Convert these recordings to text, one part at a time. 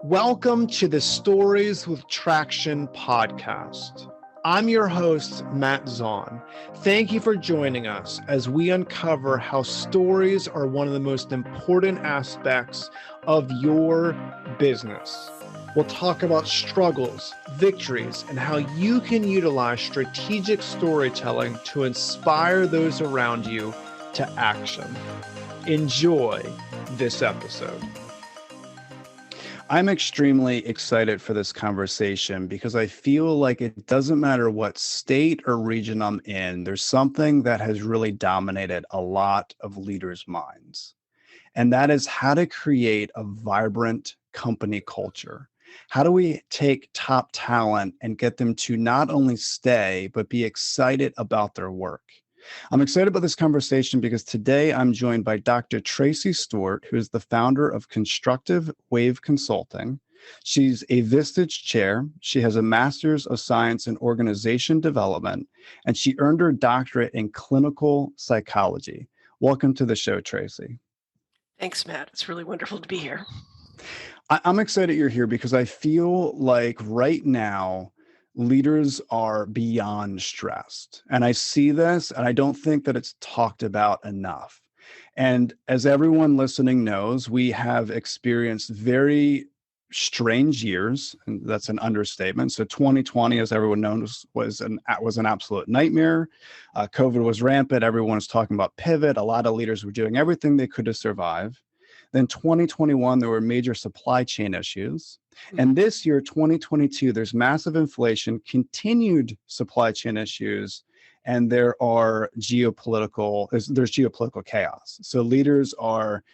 Welcome to the Stories with Traction podcast. I'm your host, Matt ZAUN. Thank you for joining us as we uncover how stories are one of the most important aspects of your business. We'll talk about struggles, victories, and how you can utilize strategic storytelling to inspire those around you to action. Enjoy this episode. I'm extremely excited for this conversation because I feel like it doesn't matter what state or region I'm in, there's something that has really dominated a lot of leaders' minds. And that is how to create a vibrant company culture. How do we take top talent and get them to not only stay, but be excited about their work? I'm excited about this conversation because today I'm joined by Dr. TRACY STEWART, who is the founder of Constructive Wave Consulting. She's a Vistage Chair. She has a Master's of Science in Organization Development, and she earned her doctorate in clinical psychology. Welcome to the show, TRACY. Thanks, Matt. It's really wonderful to be here. I'm excited you're here because I feel like right now, leaders are beyond stressed. And I see this, and I don't think that it's talked about enough. And as everyone listening knows, we have experienced very strange years, and that's an understatement. So 2020, as everyone knows, was an absolute nightmare. COVID was rampant. Everyone was talking about pivot. A lot of leaders were doing everything they could to survive. Then 2021, there were major supply chain issues. And this year, 2022, there's massive inflation, continued supply chain issues, and there's geopolitical chaos. So leaders are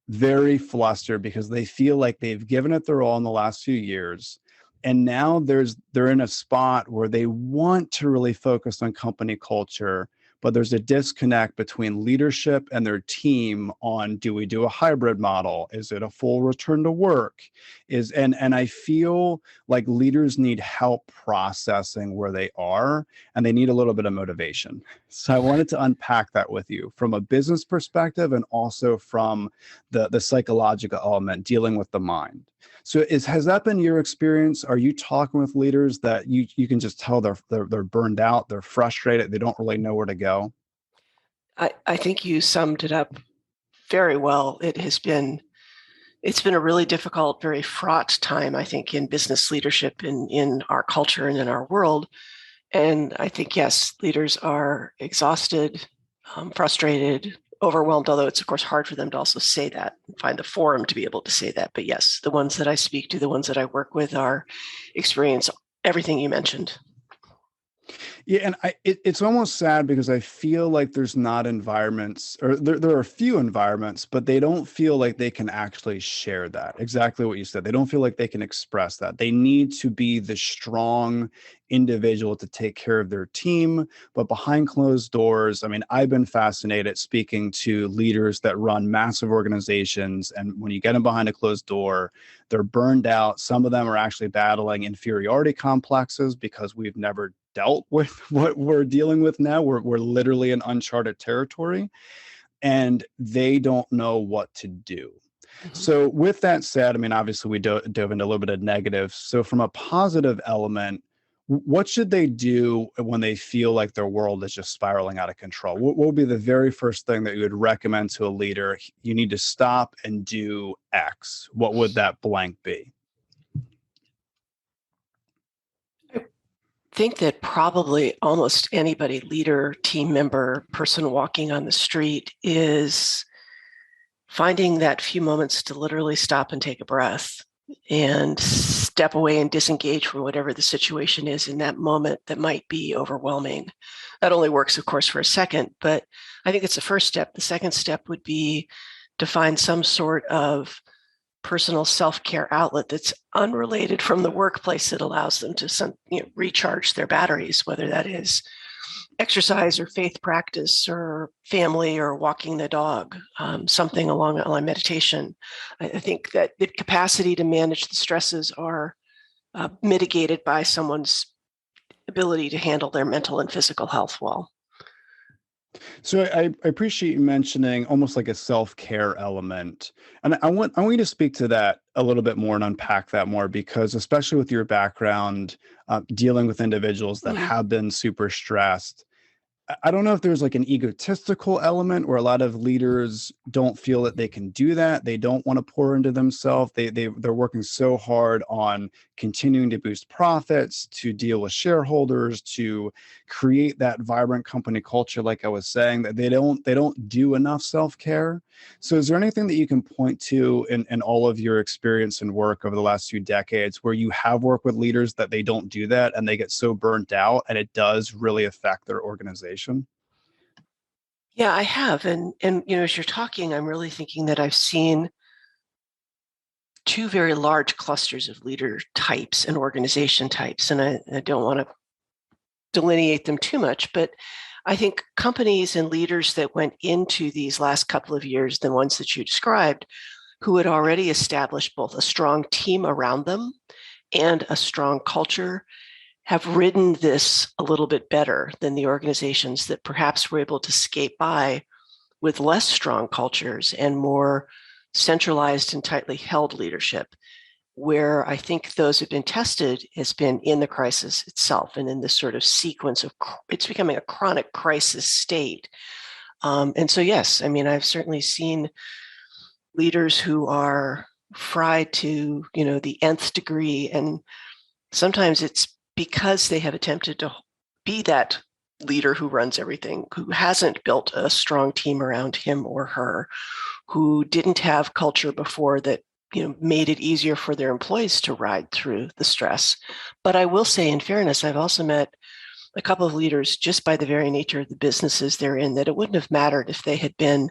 very flustered because they feel like they've given it their all in the last few years. And now they're in a spot where they want to really focus on company culture, but there's a disconnect between leadership and their team on, do we do a hybrid model? Is it a full return to work? And I feel like leaders need help processing where they are, and they need a little bit of motivation. So I wanted to unpack that with you from a business perspective and also from the psychological element, dealing with the mind. So has that been your experience? Are you talking with leaders that you can just tell they're burned out, they're frustrated, they don't really know where to go? I think you summed it up very well. It's been a really difficult, very fraught time, I think, in business leadership in our culture and in our world. And I think, yes, leaders are exhausted, frustrated, overwhelmed, although it's, of course, hard for them to also say that and find the forum to be able to say that. But yes, the ones that I speak to, the ones that I work with experience everything you mentioned. Yeah, and it's almost sad because I feel like there's not environments, or there are a few environments, but they don't feel like they can actually share that. Exactly what you said. They don't feel like they can express that. They need to be the strong individual to take care of their team, but behind closed doors, I mean, I've been fascinated speaking to leaders that run massive organizations, and when you get them behind a closed door, they're burned out. Some of them are actually battling inferiority complexes because we've never dealt with what we're dealing with now. We're literally in uncharted territory, and they don't know what to do. Mm-hmm. So with that said, I mean, obviously we dove into a little bit of negative. So from a positive element, what should they do when they feel like their world is just spiraling out of control? What would be the very first thing that you would recommend to a leader? You need to stop and do X. What would that blank be? I think that probably almost anybody, leader, team member, person walking on the street, is finding that few moments to literally stop and take a breath and step away and disengage from whatever the situation is in that moment that might be overwhelming. That only works, of course, for a second, but I think it's the first step. The second step would be to find some sort of personal self-care outlet that's unrelated from the workplace that allows them to recharge their batteries, whether that is exercise or faith practice or family or walking the dog, something along that line, meditation. I think that the capacity to manage the stresses are mitigated by someone's ability to handle their mental and physical health well. So I appreciate you mentioning almost like a self-care element. And I want you to speak to that a little bit more and unpack that more, because especially with your background, dealing with individuals that Mhm. have been super stressed, I don't know if there's like an egotistical element where a lot of leaders don't feel that they can do that. They don't want to pour into themselves. They're working so hard on continuing to boost profits, to deal with shareholders, to create that vibrant company culture, like I was saying, that they don't do enough self-care. So is there anything that you can point to in all of your experience and work over the last few decades where you have worked with leaders that they don't do that and they get so burnt out and it does really affect their organization? Yeah, I have. And as you're talking, I'm really thinking that I've seen two very large clusters of leader types and organization types. And I don't want to delineate them too much, but I think companies and leaders that went into these last couple of years, the ones that you described, who had already established both a strong team around them and a strong culture, have ridden this a little bit better than the organizations that perhaps were able to skate by with less strong cultures and more centralized and tightly held leadership. Where I think those have been tested has been in the crisis itself and in this sort of sequence of it's becoming a chronic crisis state. And so, yes, I mean, I've certainly seen leaders who are fried to, the nth degree. And sometimes it's because they have attempted to be that leader who runs everything, who hasn't built a strong team around him or her, who didn't have culture before that made it easier for their employees to ride through the stress. But I will say, in fairness, I've also met a couple of leaders just by the very nature of the businesses they're in that it wouldn't have mattered if they had been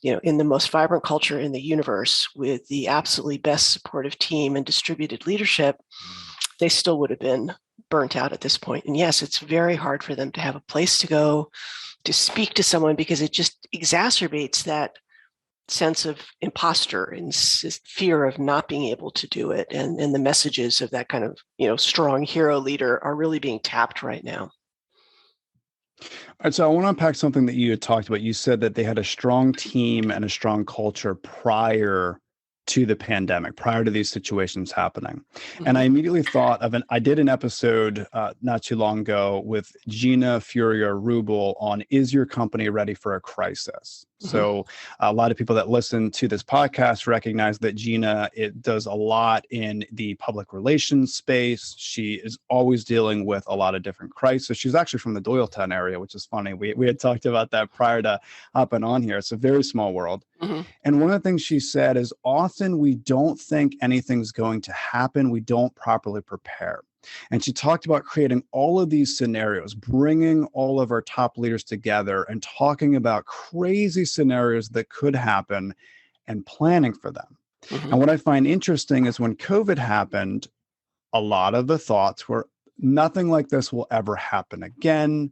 in the most vibrant culture in the universe with the absolutely best supportive team and distributed leadership. They still would have been burnt out at this point. And yes, it's very hard for them to have a place to go to speak to someone because it just exacerbates that sense of imposter and fear of not being able to do it. And the messages of that kind of, strong hero leader are really being tapped right now. And so I want to unpack something that you had talked about. You said that they had a strong team and a strong culture prior to the pandemic, prior to these situations happening. And I Mhm. immediately thought of I did an episode not too long ago with Gina Furia Rubel on Is Your Company Ready for a Crisis? Mhm. So a lot of people that listen to this podcast recognize that Gina, it does a lot in the public relations space. She is always dealing with a lot of different crises. She's actually from the Doylestown area, which is funny. We had talked about that prior to hopping on here. It's a very small world. Mhm. And one of the things she said is often we don't think anything's going to happen. We don't properly prepare. And she talked about creating all of these scenarios, bringing all of our top leaders together and talking about crazy scenarios that could happen and planning for them. Mhm. And what I find interesting is when COVID happened, a lot of the thoughts were nothing like this will ever happen again.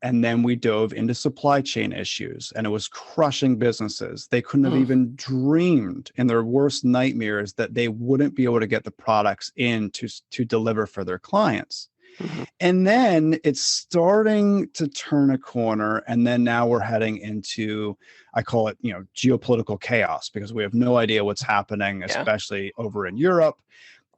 And then we dove into supply chain issues and it was crushing businesses. They couldn't have Mhm. even dreamed in their worst nightmares that they wouldn't be able to get the products in to deliver for their clients. Mhm. And then it's starting to turn a corner. And then now we're heading into, I call it, geopolitical chaos because we have no idea what's happening, Yeah. especially over in Europe.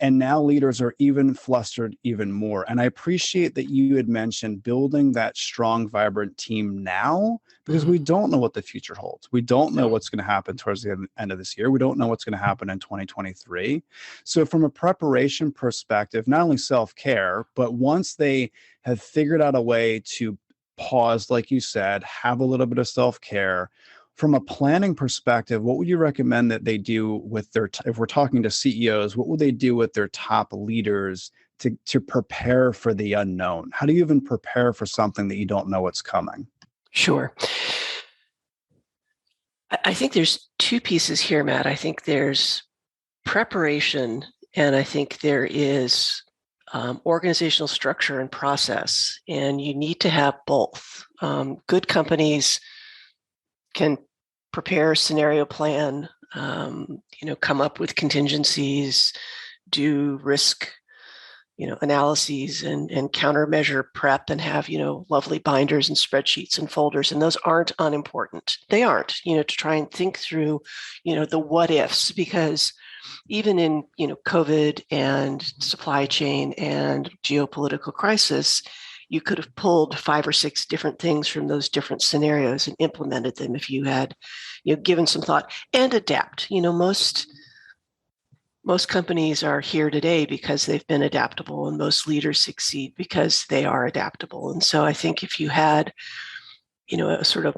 And now leaders are even flustered even more. And I appreciate that you had mentioned building that strong, vibrant team now because Mhm. we don't know what the future holds. We don't know No. what's going to happen towards the end of this year. We don't know what's going to happen in 2023. So, from a preparation perspective, not only self care, but once they have figured out a way to pause, like you said, have a little bit of self care, from a planning perspective, what would you recommend that they do with their, if we're talking to CEOs, what would they do with their top leaders to prepare for the unknown? How do you even prepare for something that you don't know what's coming? Sure. I think there's two pieces here, Matt. I think there's preparation, and I think there is organizational structure and process, and you need to have both. Good companies can prepare, scenario plan, come up with contingencies, do risk, analyses and countermeasure prep and have, lovely binders and spreadsheets and folders. And those aren't unimportant. They aren't, to try and think through, the what ifs, because even in, COVID and supply chain and geopolitical crisis, you could have pulled 5 or 6 different things from those different scenarios and implemented them if you had, given some thought and adapt. Most companies are here today because they've been adaptable, and most leaders succeed because they are adaptable. And so I think if you had, a sort of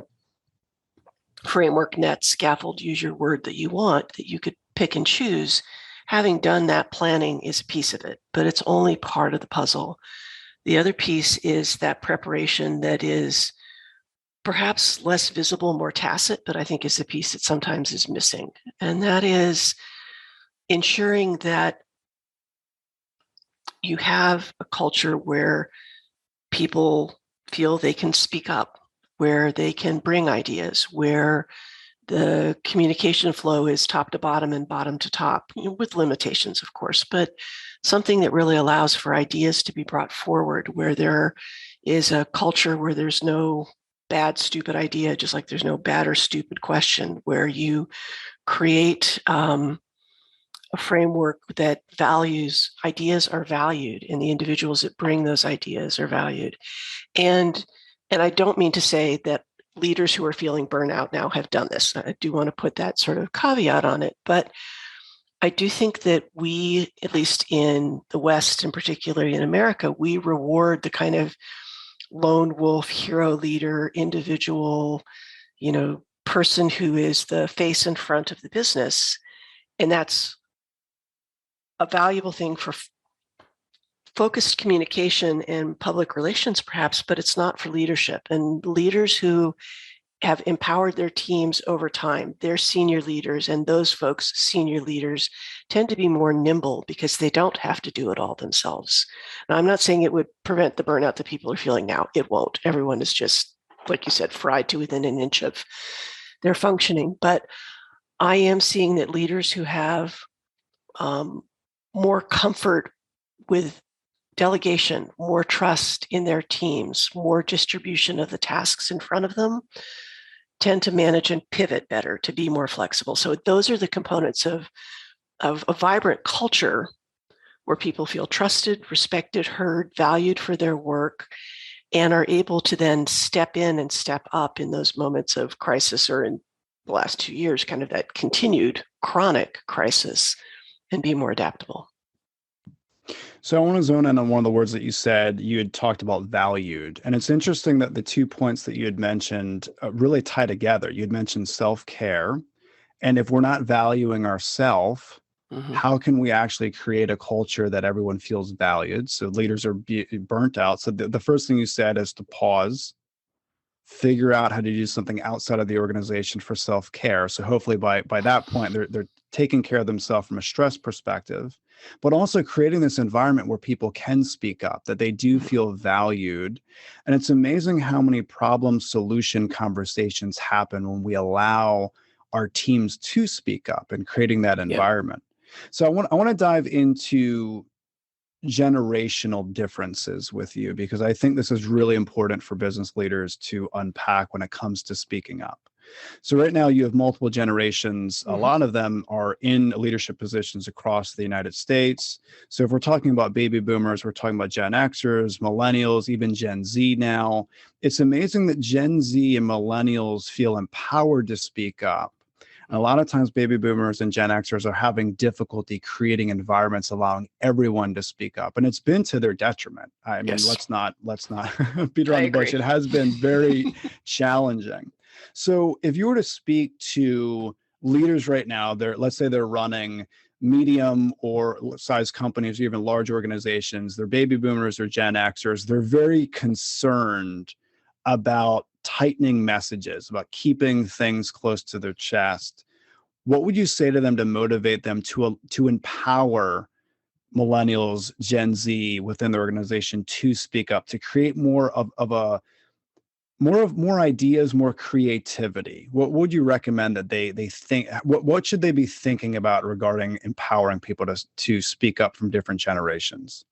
framework, net, scaffold, use your word that you want, that you could pick and choose, having done that planning is a piece of it, but it's only part of the puzzle. The other piece is that preparation that is perhaps less visible, more tacit, but I think is the piece that sometimes is missing. And that is ensuring that you have a culture where people feel they can speak up, where they can bring ideas, where the communication flow is top to bottom and bottom to top, with limitations, of course, but something that really allows for ideas to be brought forward, where there is a culture where there's no bad, stupid idea, just like there's no bad or stupid question, where you create a framework that values ideas are valued, and the individuals that bring those ideas are valued. And I don't mean to say that leaders who are feeling burnout now have done this. I do want to put that sort of caveat on it, but I do think that we, at least in the West and particularly in America, we reward the kind of lone wolf, hero leader, individual, person who is the face and front of the business. And that's a valuable thing for focused communication and public relations, perhaps, but it's not for leadership. And leaders who have empowered their teams over time, their senior leaders and those folks, senior leaders, tend to be more nimble because they don't have to do it all themselves. Now, I'm not saying it would prevent the burnout that people are feeling now. It won't. Everyone is just, like you said, fried to within an inch of their functioning. But I am seeing that leaders who have more comfort with delegation, more trust in their teams, more distribution of the tasks in front of them, tend to manage and pivot better, to be more flexible. So those are the components of a vibrant culture where people feel trusted, respected, heard, valued for their work, and are able to then step in and step up in those moments of crisis, or in the last 2 years, kind of that continued chronic crisis, and be more adaptable. So I want to zone in on one of the words that you said. You had talked about valued. And it's interesting that the 2 points that you had mentioned really tie together. You had mentioned self-care. And if we're not valuing ourselves, how can we actually create a culture that everyone feels valued? So leaders are burnt out. So the first thing you said is to pause, figure out how to do something outside of the organization for self-care. So hopefully by that point, they're taking care of themselves from a stress perspective, but also creating this environment where people can speak up, that they do feel valued. And it's amazing how many problem solution conversations happen when we allow our teams to speak up and creating that environment. So I want to dive into generational differences with you, because I think this is really important for business leaders to unpack when it comes to speaking up. So right now you have multiple generations. A lot of them are in leadership positions across the United States. So if we're talking about baby boomers, we're talking about Gen Xers, millennials, even Gen Z now. It's amazing that Gen Z and millennials feel empowered to speak up. And a lot of times baby boomers and Gen Xers are having difficulty creating environments allowing everyone to speak up. And it's been to their detriment. I mean, let's not beat around the bush. It has been very challenging. So if you were to speak to leaders right now, let's say they're running medium or size companies, or even large organizations, they're baby boomers or Gen Xers, they're very concerned about tightening messages, about keeping things close to their chest. What would you say to them to motivate them to empower millennials, Gen Z within the organization to speak up, to create more ideas, more creativity? What would you recommend that they think? What should they be thinking about regarding empowering people to speak up from different generations?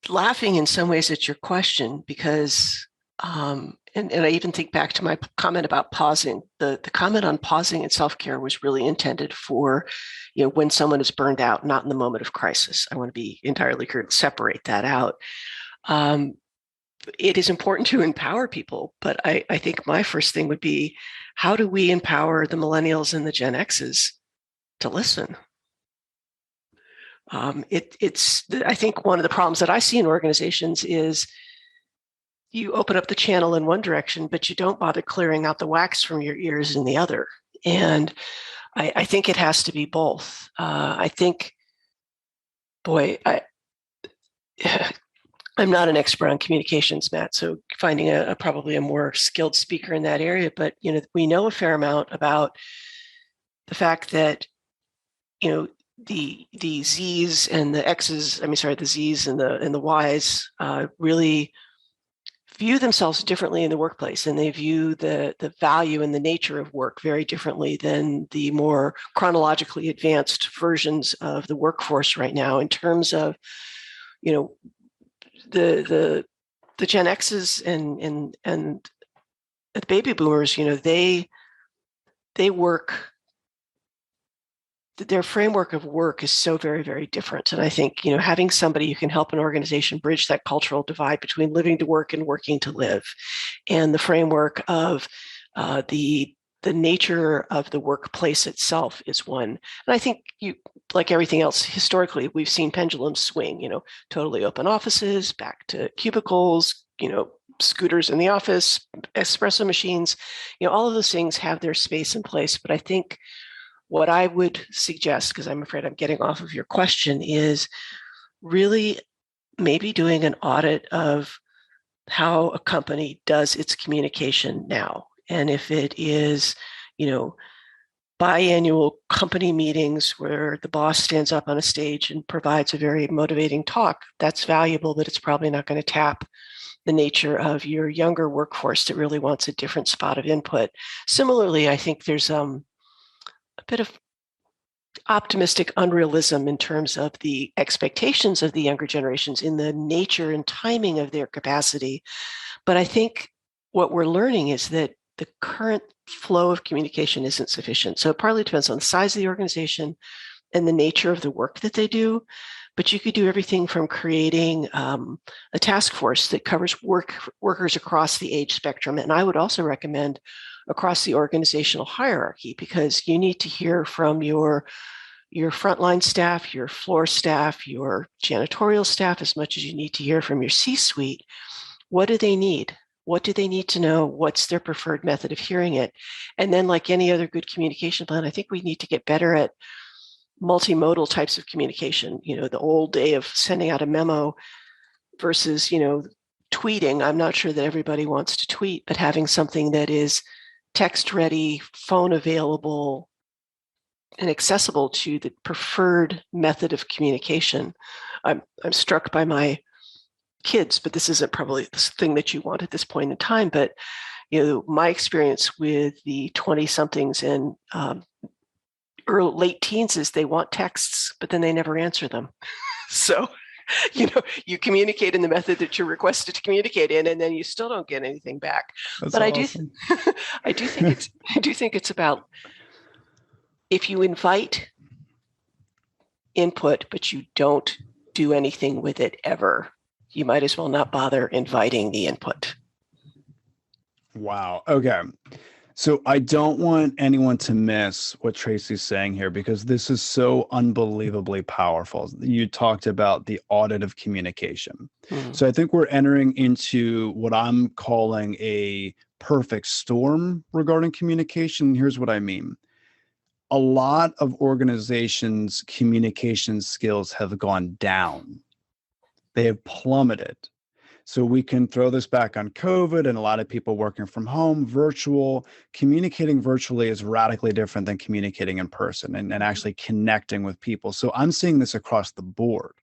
laughing in some ways at your question because, and I even think back to my comment about pausing. The comment on pausing and self-care was really intended for, when someone is burned out, not in the moment of crisis. I want to be entirely clear to separate that out. It is important to empower people, but I think my first thing would be, how do we empower the millennials and the Gen X's to listen? I think one of the problems that I see in organizations is you open up the channel in one direction, but you don't bother clearing out the wax from your ears in the other. And I think it has to be both. I think, I'm not an expert on communications, Matt, so finding probably a more skilled speaker in that area, but we know a fair amount about the fact that the Z's and the X's, the Z's and the Y's really view themselves differently in the workplace, and they view the value and the nature of work very differently than the more chronologically advanced versions of the workforce right now, in terms of the Gen X's and the baby boomers. They work. Their framework of work is so very, very different. And I think, having somebody who can help an organization bridge that cultural divide between living to work and working to live, and the framework of the nature of the workplace itself is one. And I think like everything else, historically, we've seen pendulums swing, totally open offices, back to cubicles, scooters in the office, espresso machines, all of those things have their space and place. But I think what I would suggest, because I'm afraid I'm getting off of your question, is really maybe doing an audit of how a company does its communication now. And if it is, biannual company meetings where the boss stands up on a stage and provides a very motivating talk, that's valuable, but it's probably not going to tap the nature of your younger workforce that really wants a different spot of input. Similarly, I think there's a bit of optimistic unrealism in terms of the expectations of the younger generations in the nature and timing of their capacity. But I think what we're learning is that the current flow of communication isn't sufficient. So it partly depends on the size of the organization and the nature of the work that they do. But you could do everything from creating a task force that covers workers across the age spectrum. And I would also recommend across the organizational hierarchy, because you need to hear from your frontline staff, your floor staff, your janitorial staff, as much as you need to hear from your C-suite. What do they need? What do they need to know? What's their preferred method of hearing it? And then, like any other good communication plan, I think we need to get better at multimodal types of communication. The old day of sending out a memo versus, tweeting. I'm not sure that everybody wants to tweet, but having something that is text ready, phone available, and accessible to the preferred method of communication. I'm struck by my kids, but this isn't probably the thing that you want at this point in time. But my experience with the 20-somethings and late teens is they want texts, but then they never answer them. So, you communicate in the method that you're requested to communicate in, and then you still don't get anything back. That's but awesome. I do think it's about, if you invite input, but you don't do anything with it ever, you might as well not bother inviting the input. Wow. Okay. So I don't want anyone to miss what Tracy's saying here, because this is so unbelievably powerful. You talked about the audit of communication. Mm-hmm. So I think we're entering into what I'm calling a perfect storm regarding communication. Here's what I mean. A lot of organizations' communication skills have gone down. They have plummeted. So we can throw this back on COVID and a lot of people working from home, virtual. Communicating virtually is radically different than communicating in person and actually connecting with people. So I'm seeing this across the board.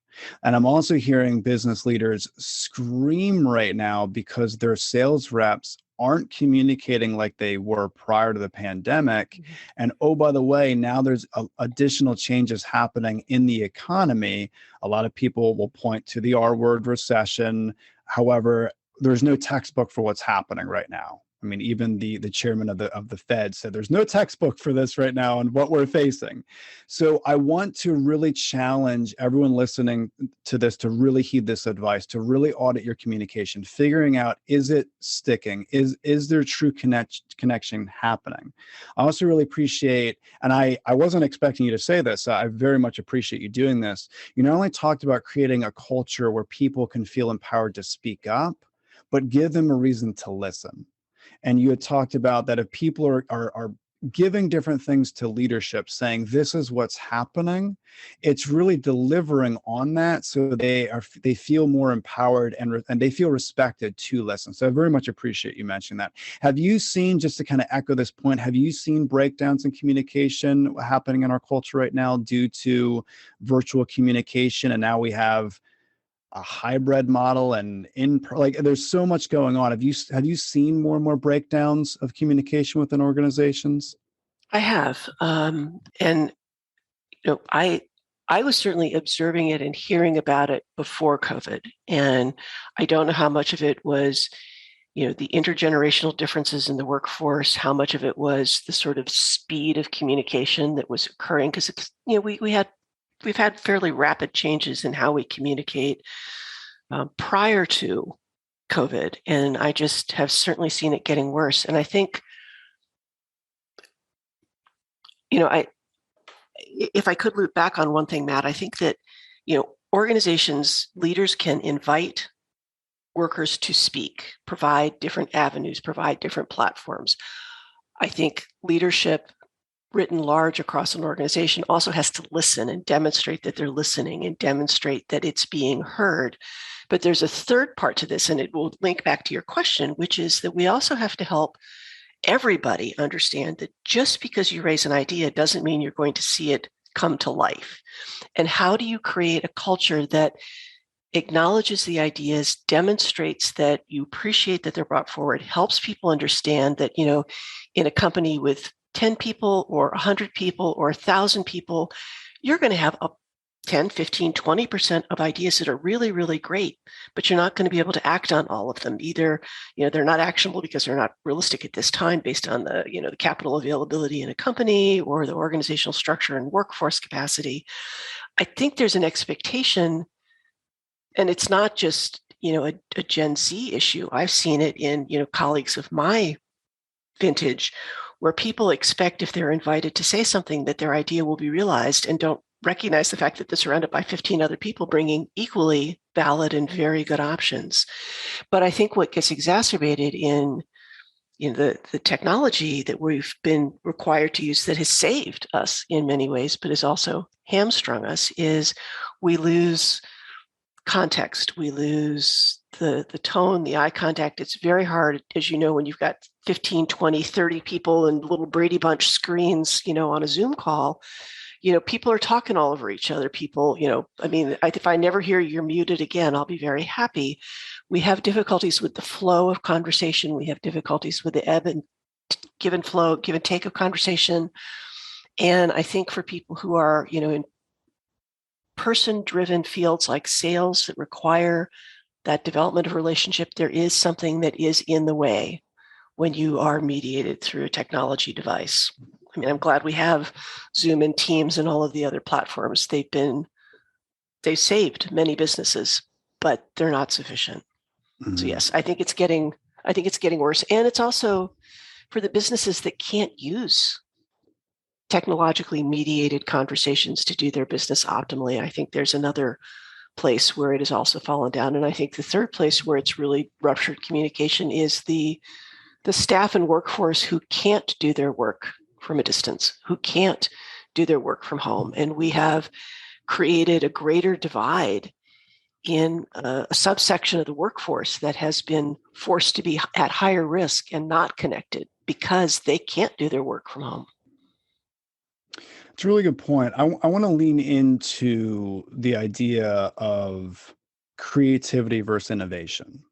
And I'm also hearing business leaders scream right now because their sales reps aren't communicating like they were prior to the pandemic. And oh, by the way, now there's additional changes happening in the economy. A lot of people will point to the R word, recession. However, there's no textbook for what's happening right now. I mean, even the chairman of the Fed said there's no textbook for this right now and what we're facing. So I want to really challenge everyone listening to this to really heed this advice, to really audit your communication, figuring out, is it sticking? Is there true connection happening? I also really appreciate, and I wasn't expecting you to say this, I very much appreciate you doing this. You not only talked about creating a culture where people can feel empowered to speak up, but give them a reason to listen. And you had talked about that if people are giving different things to leadership, saying this is what's happening, it's really delivering on that, so they feel more empowered and they feel respected to listen. So I very much appreciate you mentioning that. Have you seen, just to kind of echo this point, have you seen breakdowns in communication happening in our culture right now due to virtual communication? And now we have a hybrid model, and like there's so much going on. Have you seen more and more breakdowns of communication within organizations? I have, and I was certainly observing it and hearing about it before COVID, and I don't know how much of it was, the intergenerational differences in the workforce, how much of it was the sort of speed of communication that was occurring, because it's, we've had fairly rapid changes in how we communicate prior to COVID, and I just have certainly seen it getting worse. And I think, if I could loop back on one thing, Matt, I think that, organizations, leaders can invite workers to speak, provide different avenues, provide different platforms. I think leadership written large across an organization also has to listen and demonstrate that they're listening and demonstrate that it's being heard. But there's a third part to this, and it will link back to your question, which is that we also have to help everybody understand that just because you raise an idea doesn't mean you're going to see it come to life. And how do you create a culture that acknowledges the ideas, demonstrates that you appreciate that they're brought forward, helps people understand that, in a company with 10 people or 100 people or 1,000 people, you're going to have a 10, 15, 20% of ideas that are really, really great, but you're not going to be able to act on all of them. Either, they're not actionable because they're not realistic at this time based on the, the capital availability in a company or the organizational structure and workforce capacity. I think there's an expectation, and it's not just, a Gen Z issue. I've seen it in, colleagues of my vintage, where people expect, if they're invited to say something, that their idea will be realized, and don't recognize the fact that they're surrounded by 15 other people bringing equally valid and very good options. But I think what gets exacerbated in the technology that we've been required to use, that has saved us in many ways, but has also hamstrung us, is we lose context. We lose the tone, the eye contact. It's very hard, as you know, when you've got 15, 20, 30 people and little Brady Bunch screens, on a Zoom call. People are talking all over each other. People, if I never hear you're muted again, I'll be very happy. We have difficulties with the flow of conversation. We have difficulties with the ebb and give and flow, give and take of conversation. And I think for people who are, in person-driven fields like sales that require that development of relationship, there is something that is in the way when you are mediated through a technology device. I'm glad we have Zoom and Teams and all of the other platforms. They've saved many businesses, but they're not sufficient. Mm-hmm. So yes, I think it's getting worse. And it's also for the businesses that can't use technologically mediated conversations to do their business optimally. I think there's another place where it has also fallen down. And I think the third place where it's really ruptured communication is the staff and workforce who can't do their work from a distance, who can't do their work from home. And we have created a greater divide in a subsection of the workforce that has been forced to be at higher risk and not connected because they can't do their work from home. It's a really good point. I want to lean into the idea of creativity versus innovation,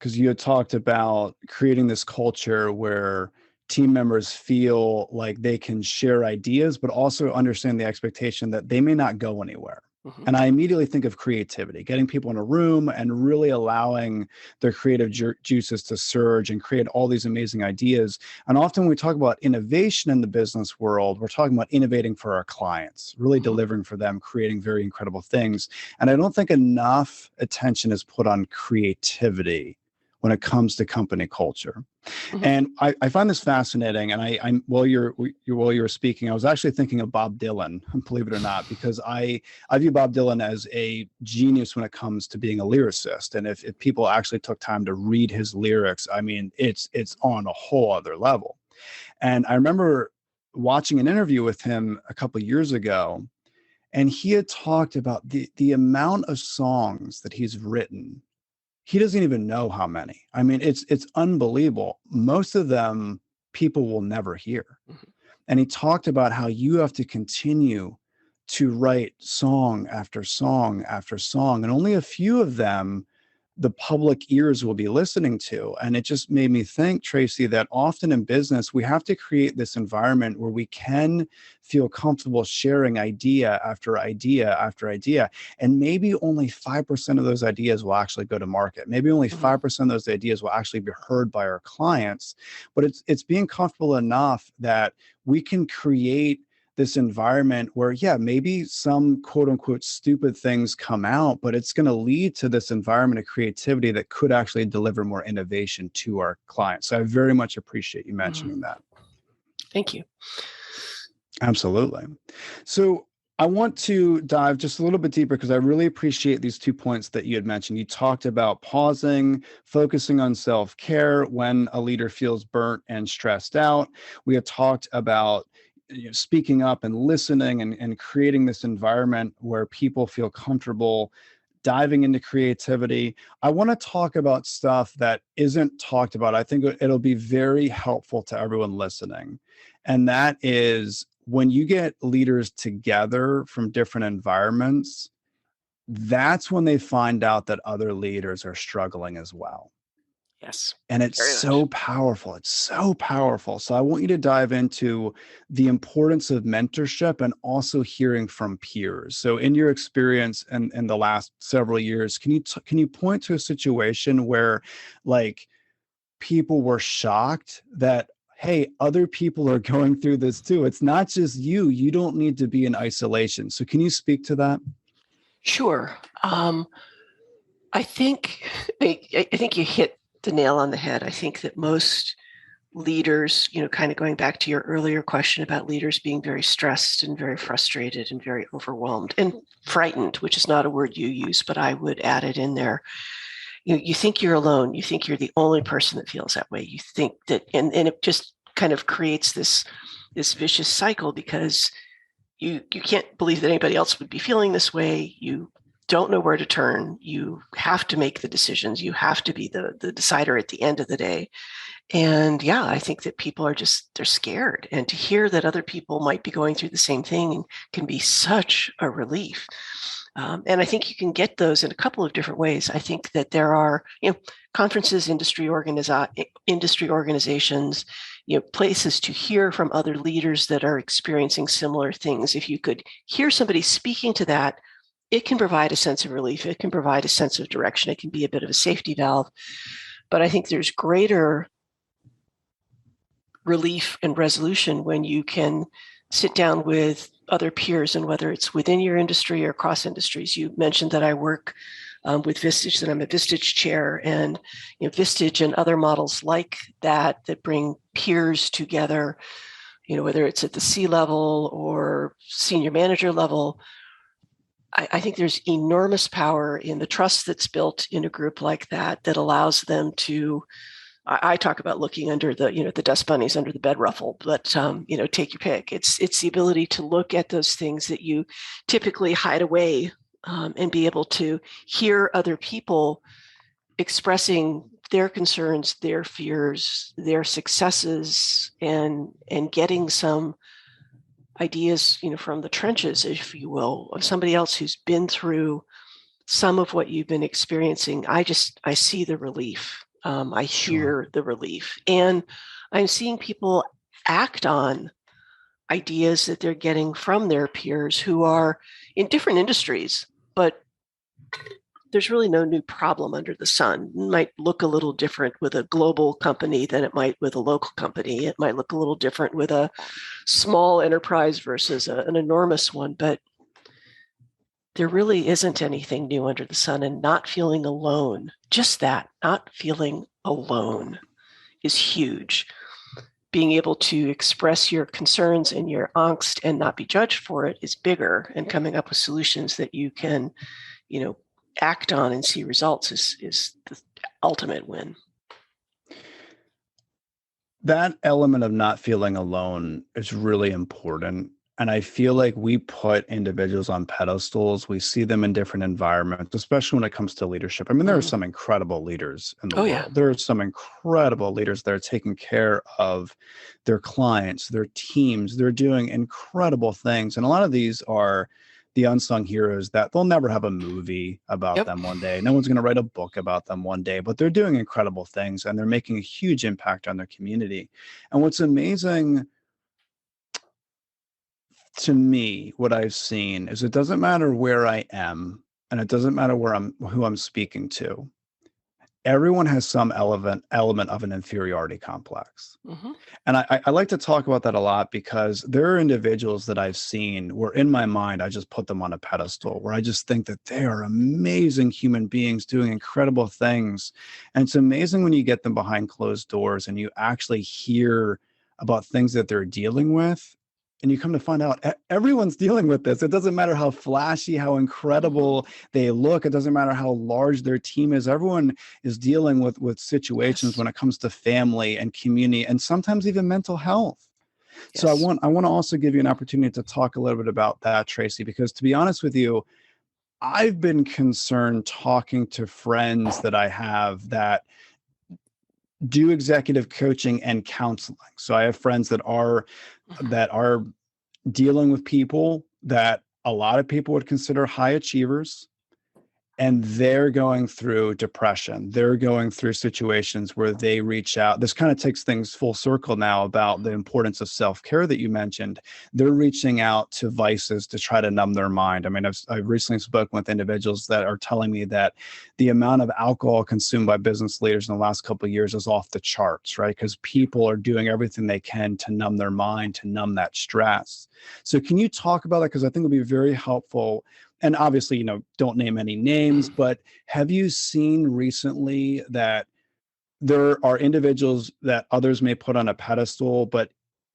because you had talked about creating this culture where team members feel like they can share ideas, but also understand the expectation that they may not go anywhere. Mhm. And I immediately think of creativity, getting people in a room and really allowing their creative juices to surge and create all these amazing ideas. And often when we talk about innovation in the business world, we're talking about innovating for our clients, really Mhm. delivering for them, creating very incredible things. And I don't think enough attention is put on creativity when it comes to company culture. Mhm. And I find this fascinating. And while you were speaking, I was actually thinking of Bob Dylan, believe it or not, because I view Bob Dylan as a genius when it comes to being a lyricist. And if people actually took time to read his lyrics, I mean, it's on a whole other level. And I remember watching an interview with him a couple of years ago, and he had talked about the amount of songs that he's written. He doesn't even know how many. I mean, it's unbelievable. Most of them people will never hear. Mhm. And he talked about how you have to continue to write song after song after song, and only a few of them the public ears will be listening to. And it just made me think, Tracy, that often in business, we have to create this environment where we can feel comfortable sharing idea after idea after idea. And maybe only 5% of those ideas will actually go to market. Maybe only Mhm. 5% of those ideas will actually be heard by our clients. But it's being comfortable enough that we can create this environment where, yeah, maybe some quote unquote stupid things come out, but it's going to lead to this environment of creativity that could actually deliver more innovation to our clients. So I very much appreciate you mentioning Mhm. that. Thank you. Absolutely. So I want to dive just a little bit deeper because I really appreciate these 2 points that you had mentioned. You talked about pausing, focusing on self-care when a leader feels burnt and stressed out. We had talked about speaking up and listening and creating this environment where people feel comfortable diving into creativity. I want to talk about stuff that isn't talked about. I think it'll be very helpful to everyone listening. And that is when you get leaders together from different environments, that's when they find out that other leaders are struggling as well. Yes, And it's very much. so powerful. It's so powerful. So I want you to dive into the importance of mentorship and also hearing from peers. So in your experience in the last several years, can you point to a situation where like people were shocked that, hey, other people are going through this too? It's not just you. You don't need to be in isolation. So can you speak to that? Sure. I think I think you hit the nail on the head. I think that most leaders, kind of going back to your earlier question about leaders being very stressed and very frustrated and very overwhelmed and frightened, which is not a word you use, but I would add it in there. You think you're alone. You think you're the only person that feels that way. You think that, and it just kind of creates this vicious cycle because you can't believe that anybody else would be feeling this way. You don't know where to turn. You have to make the decisions. You have to be the decider at the end of the day. And yeah, I think that people are they're scared. And to hear that other people might be going through the same thing can be such a relief. And I think you can get those in a couple of different ways. I think that there are, conferences, industry organizations, places to hear from other leaders that are experiencing similar things. If you could hear somebody speaking to that, it can provide a sense of relief. It can provide a sense of direction. It can be a bit of a safety valve. But I think there's greater relief and resolution when you can sit down with other peers, and whether it's within your industry or across industries. You mentioned that I work with Vistage, that I'm a Vistage Chair, and Vistage and other models like that bring peers together, whether it's at the C-level or senior manager level. I think there's enormous power in the trust that's built in a group like that allows them to, I talk about looking under the dust bunnies under the bed ruffle, but take your pick. It's the ability to look at those things that you typically hide away, and be able to hear other people expressing their concerns, their fears, their successes, and getting some ideas, from the trenches, if you will, of somebody else who's been through some of what you've been experiencing. I see the relief I hear the relief, and I'm seeing people act on ideas that they're getting from their peers who are in different industries, but there's really no new problem under the sun. It might look a little different with a global company than it might with a local company. It might look a little different with a small enterprise versus an enormous one, but there really isn't anything new under the sun. And not feeling alone, just that, not feeling alone is huge. Being able to express your concerns and your angst and not be judged for it is bigger, and coming up with solutions that you can, act on and see results is the ultimate win. That element of not feeling alone is really important. And I feel like we put individuals on pedestals. We see them in different environments, especially when it comes to leadership. I mean, there are some incredible leaders in the world. Yeah. There are some incredible leaders that are taking care of their clients, their teams. They're doing incredible things. And a lot of these are the unsung heroes that they'll never have a movie about them one day. No one's going to write a book about them one day, but they're doing incredible things and they're making a huge impact on their community. And what's amazing to me, what I've seen is it doesn't matter where I am and it doesn't matter who I'm speaking to. Everyone has some element of an inferiority complex. Mm-hmm. And I like to talk about that a lot because there are individuals that I've seen where in my mind, I just put them on a pedestal where I just think that they are amazing human beings doing incredible things. And it's amazing when you get them behind closed doors and you actually hear about things that they're dealing with. And you come to find out everyone's dealing with this. It doesn't matter how flashy, how incredible they look. It doesn't matter how large their team is. Everyone is dealing with situations when it comes to family and community and sometimes even mental health. So I want to also give you an opportunity to talk a little bit about that, Tracy, because to be honest with you, I've been concerned talking to friends that I have that do executive coaching and counseling. So I have friends that are dealing with people that a lot of people would consider high achievers, and they're going through depression. They're going through situations where they reach out. This kind of takes things full circle now about the importance of self-care that you mentioned. They're reaching out to vices to try to numb their mind. I mean, I've recently spoken with individuals that are telling me that the amount of alcohol consumed by business leaders in the last couple of years is off the charts, right? Because people are doing everything they can to numb their mind, to numb that stress. So can you talk about that? Because I think it'll be very helpful. And obviously, don't name any names, but have you seen recently that there are individuals that others may put on a pedestal, but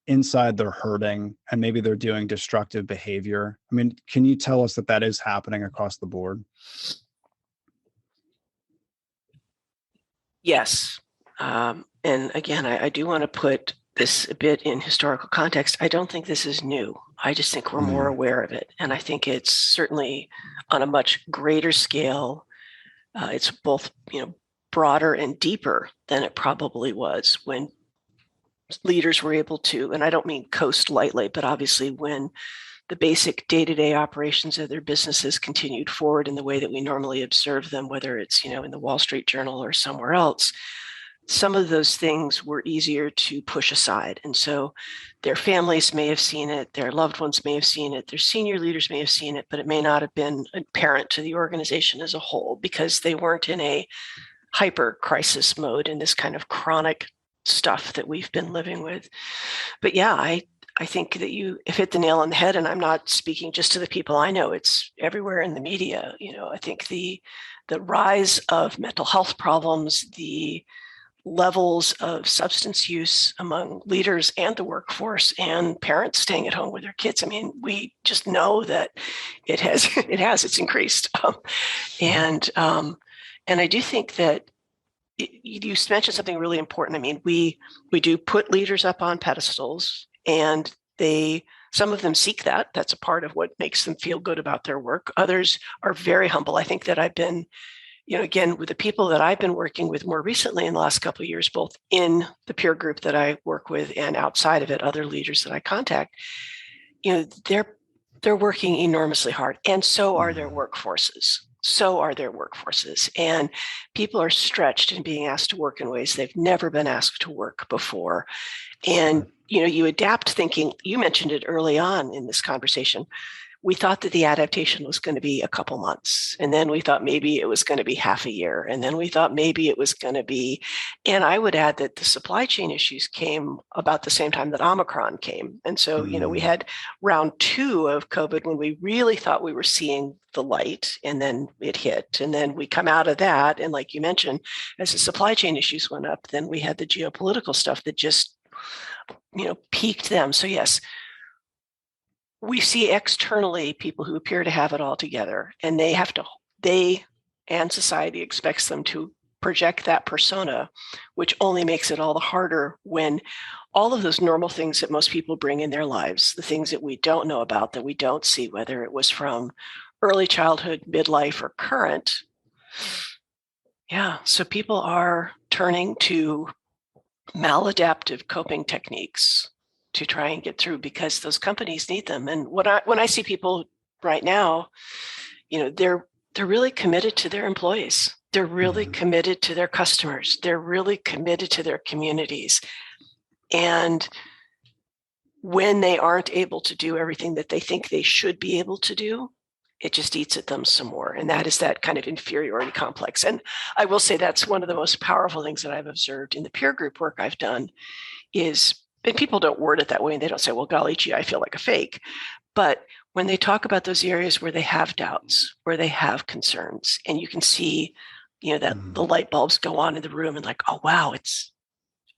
inside they're hurting and maybe they're doing destructive behavior? I mean, can you tell us that is happening across the board? Yes. And again, I do want to put this a bit in historical context. I don't think this is new. I just think we're more aware of it. And I think it's certainly on a much greater scale. It's both, broader and deeper than it probably was when leaders were able to, and I don't mean coast lightly, but obviously when the basic day-to-day operations of their businesses continued forward in the way that we normally observe them, whether it's, in the Wall Street Journal or somewhere else, some of those things were easier to push aside. And so their families may have seen it, their loved ones may have seen it, their senior leaders may have seen it, but it may not have been apparent to the organization as a whole because they weren't in a hyper crisis mode in this kind of chronic stuff that we've been living with. But yeah, I think that you have hit the nail on the head, and I'm not speaking just to the people I know. It's everywhere in the media. I think the rise of mental health problems, the levels of substance use among leaders and the workforce and parents staying at home with their kids. I mean, we just know that it's increased. And I do think that you mentioned something really important. I mean, we do put leaders up on pedestals, and some of them seek that. That's a part of what makes them feel good about their work. Others are very humble. I think that I've been, again, with the people that I've been working with more recently in the last couple of years, both in the peer group that I work with and outside of it, other leaders that I contact, they're working enormously hard, and so are their workforces. so are their workforces. And people are stretched and being asked to work in ways they've never been asked to work before. And, you adapt thinking, you mentioned it early on in this conversation. We thought that the adaptation was going to be a couple months. And then we thought maybe it was going to be half a year. And then we thought maybe it was going to be, and I would add that the supply chain issues came about the same time that Omicron came. And so, we had round 2 of COVID when we really thought we were seeing the light, and then it hit. And then we come out of that. And like you mentioned, as the supply chain issues went up, then we had the geopolitical stuff that just, peaked them. So yes, we see externally people who appear to have it all together, and they and society expects them to project that persona, which only makes it all the harder when all of those normal things that most people bring in their lives, the things that we don't know about, that we don't see, whether it was from early childhood, midlife, or current. Yeah, so people are turning to maladaptive coping techniques to try and get through because those companies need them. And when I see people right now, they're really committed to their employees. They're really committed to their customers. They're really committed to their communities. And when they aren't able to do everything that they think they should be able to do, it just eats at them some more. And that is that kind of inferiority complex. And I will say that's one of the most powerful things that I've observed in the peer group work I've done is, and people don't word it that way, and they don't say, well, golly gee, I feel like a fake. But when they talk about those areas where they have doubts, where they have concerns, and you can see, that the light bulbs go on in the room and like, oh, wow,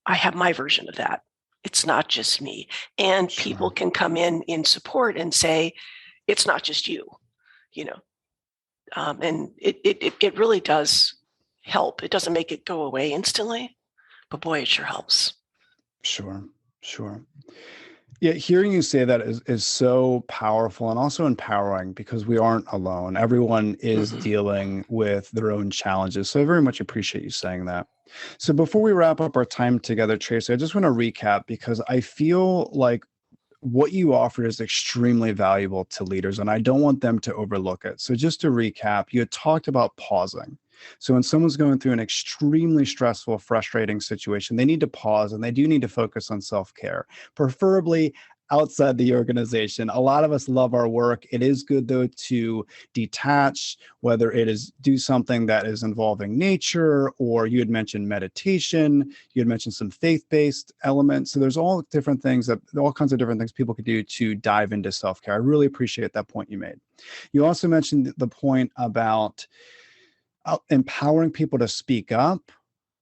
I have my version of that. It's not just me. And people can come in support and say, it's not just you, and it really does help. It doesn't make it go away instantly, but boy, it sure helps. Sure. Yeah, hearing you say that is so powerful and also empowering because we aren't alone. Everyone is dealing with their own challenges. So I very much appreciate you saying that. So before we wrap up our time together, Tracy, I just want to recap because I feel like what you offer is extremely valuable to leaders, and I don't want them to overlook it. So just to recap, you had talked about pausing. So when someone's going through an extremely stressful, frustrating situation, they need to pause and they do need to focus on self-care, preferably outside the organization. A lot of us love our work. It is good, though, to detach, whether it is do something that is involving nature, or you had mentioned meditation, you had mentioned some faith-based elements. So there's all kinds of different things people could do to dive into self-care. I really appreciate that point you made. You also mentioned the point about empowering people to speak up,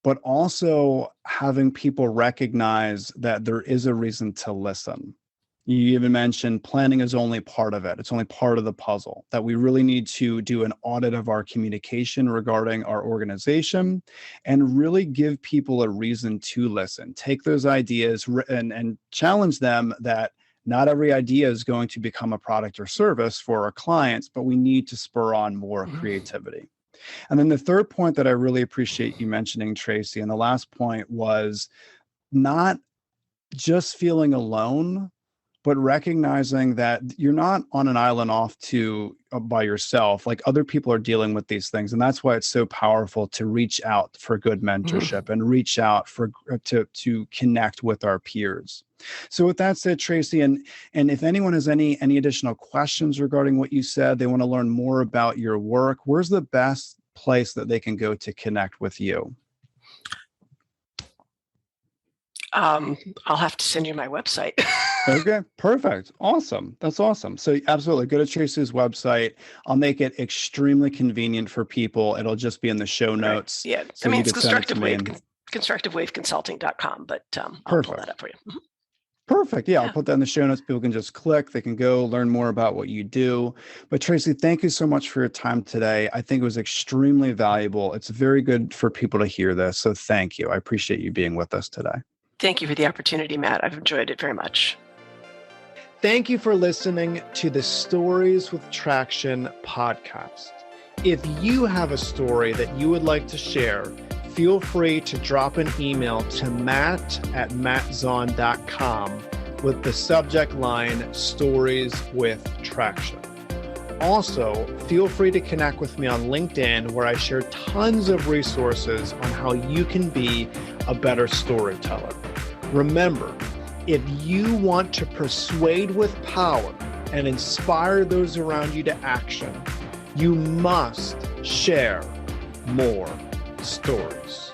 but also having people recognize that there is a reason to listen. You even mentioned planning is only part of it. It's only part of the puzzle, that we really need to do an audit of our communication regarding our organization and really give people a reason to listen. Take those ideas and challenge them that not every idea is going to become a product or service for our clients, but we need to spur on more creativity. And then the third point that I really appreciate you mentioning, Tracy, and the last point was not just feeling alone, but recognizing that you're not on an island off by yourself. Like other people are dealing with these things. And that's why it's so powerful to reach out for good mentorship and reach out to connect with our peers. So with that said, Tracy, and if anyone has any additional questions regarding what you said, they want to learn more about your work, where's the best place that they can go to connect with you? I'll have to send you my website. Okay, perfect. Awesome. That's awesome. So absolutely, go to Tracy's website. I'll make it extremely convenient for people. It'll just be in the show notes. Right. Yeah, so it's constructivewaveconsulting.com, but I'll pull that up for you. Perfect. Yeah, I'll put that in the show notes. People can just click. They can go learn more about what you do. But Tracy, thank you so much for your time today. I think it was extremely valuable. It's very good for people to hear this. So thank you. I appreciate you being with us today. Thank you for the opportunity, Matt. I've enjoyed it very much. Thank you for listening to the Stories with Traction podcast. If you have a story that you would like to share, feel free to drop an email to matt@mattzaun.com with the subject line Stories with Traction. Also, feel free to connect with me on LinkedIn, where I share tons of resources on how you can be a better storyteller. Remember, if you want to persuade with power and inspire those around you to action, you must share more stories.